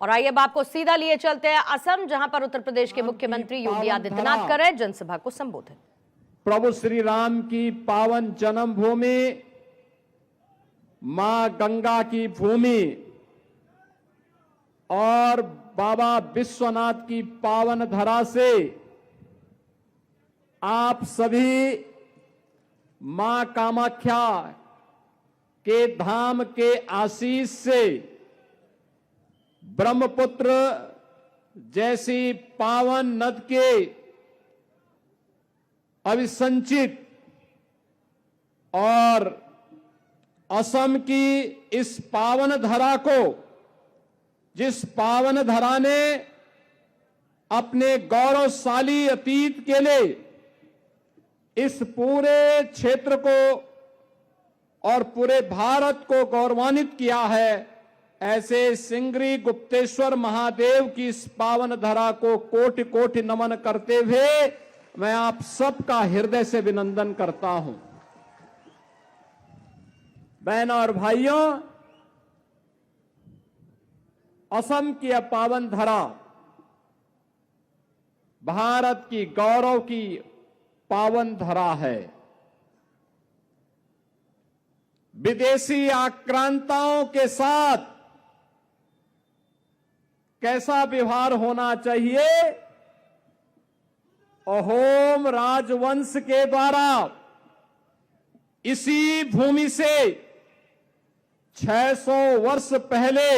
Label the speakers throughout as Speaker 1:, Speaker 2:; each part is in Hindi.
Speaker 1: और आइए अब आपको सीधा लिए चलते हैं असम, जहां पर उत्तर प्रदेश के मुख्यमंत्री योगी आदित्यनाथ कर रहे जनसभा को संबोधित।
Speaker 2: प्रभु श्री राम की पावन जन्मभूमि, मां गंगा की भूमि और बाबा विश्वनाथ की पावन धरा से आप सभी मां कामाख्या के धाम के आशीष से ब्रह्मपुत्र जैसी पावन नद के अभिसंचित और असम की इस पावन धरा को, जिस पावन धरा ने अपने गौरवशाली अतीत के लिए इस पूरे क्षेत्र को और पूरे भारत को गौरवान्वित किया है, ऐसे सिंगरी गुप्तेश्वर महादेव की इस पावन धरा को कोटि कोटि नमन करते हुए मैं आप सबका हृदय से अभिनंदन करता हूं। बहनों और भाइयों, असम की यह पावन धरा भारत की गौरव की पावन धरा है। विदेशी आक्रांताओं के साथ कैसा व्यवहार होना चाहिए, अहोम राजवंश के द्वारा इसी भूमि से 600 वर्ष पहले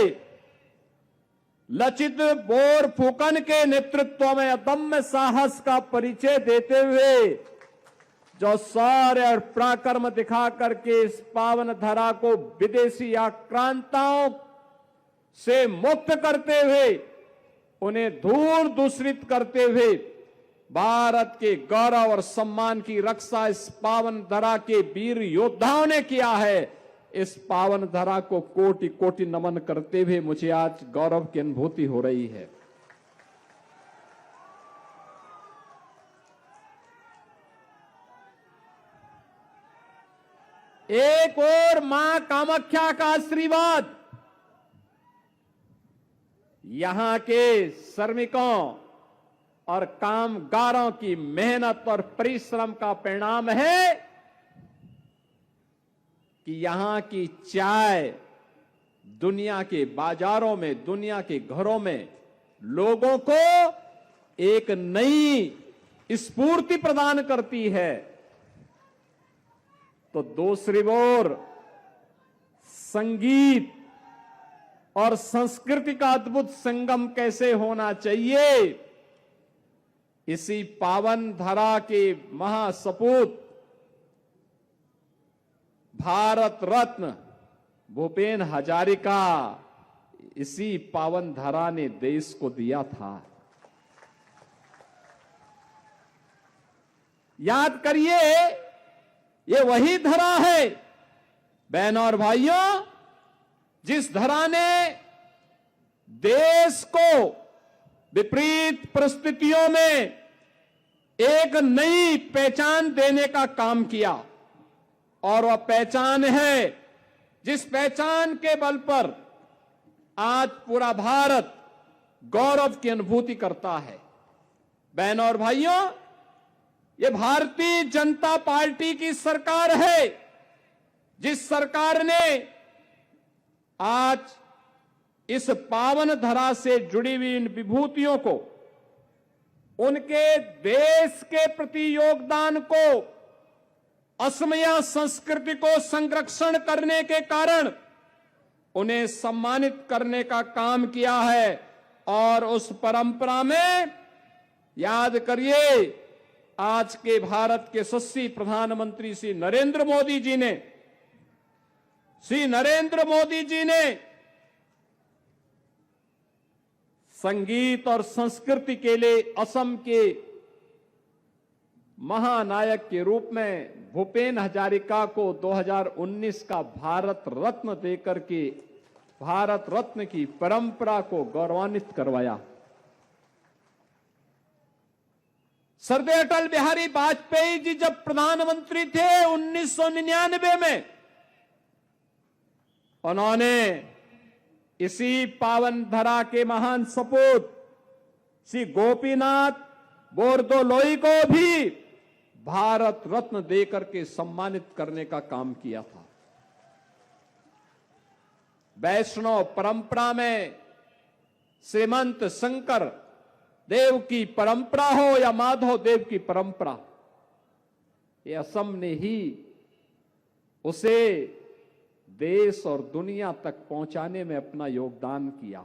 Speaker 2: लचित बोरफुकन के नेतृत्व में अदम्य साहस का परिचय देते हुए जो शौर्य और पराक्रम दिखा करके इस पावन धरा को विदेशी आक्रांताओं से मुक्त करते हुए, उन्हें दूर दूषित करते हुए भारत के गौरव और सम्मान की रक्षा इस पावन धरा के वीर योद्धाओं ने किया है। इस पावन धरा को कोटि कोटि नमन करते हुए मुझे आज गौरव की अनुभूति हो रही है। एक और मां कामाख्या का आशीर्वाद यहां के श्रमिकों और कामगारों की मेहनत और परिश्रम का परिणाम है कि यहां की चाय दुनिया के बाजारों में, दुनिया के घरों में लोगों को एक नई स्फूर्ति प्रदान करती है। तो दूसरी ओर संगीत और संस्कृति का अद्भुत संगम कैसे होना चाहिए, इसी पावन धरा के महासपूत भारत रत्न भूपेन हजारिका इसी पावन धरा ने देश को दिया था। याद करिए, ये वही धरा है बहनों और भाइयों, जिस धरा ने देश को विपरीत परिस्थितियों में एक नई पहचान देने का काम किया। और वह पहचान है जिस पहचान के बल पर आज पूरा भारत गौरव की अनुभूति करता है। बहनों और भाइयों, ये भारतीय जनता पार्टी की सरकार है, जिस सरकार ने आज इस पावन धरा से जुड़ी हुई इन विभूतियों को, उनके देश के प्रति योगदान को, असमिया संस्कृति को संरक्षण करने के कारण उन्हें सम्मानित करने का काम किया है। और उस परंपरा में याद करिए, आज के भारत के यशस्वी प्रधानमंत्री श्री नरेंद्र मोदी जी ने संगीत और संस्कृति के लिए असम के महानायक के रूप में भूपेन हजारिका को 2019 का भारत रत्न देकर के भारत रत्न की परंपरा को गौरवान्वित करवाया। सरदार अटल बिहारी वाजपेयी जी जब प्रधानमंत्री थे 1999 में, उन्होंने इसी पावन धरा के महान सपूत श्री गोपीनाथ बोरदोलोई को भी भारत रत्न देकर के सम्मानित करने का काम किया था। वैष्णव परंपरा में श्रीमंत शंकर देव की परंपरा हो या माधव देव की परंपरा, ये असम ने ही उसे देश और दुनिया तक पहुंचाने में अपना योगदान किया।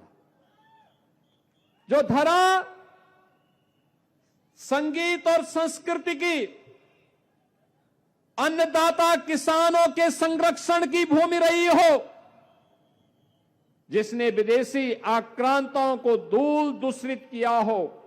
Speaker 2: जो धरा संगीत और संस्कृति की, अन्नदाता किसानों के संरक्षण की भूमि रही हो, जिसने विदेशी आक्रांताओं को दूर दूषित किया हो,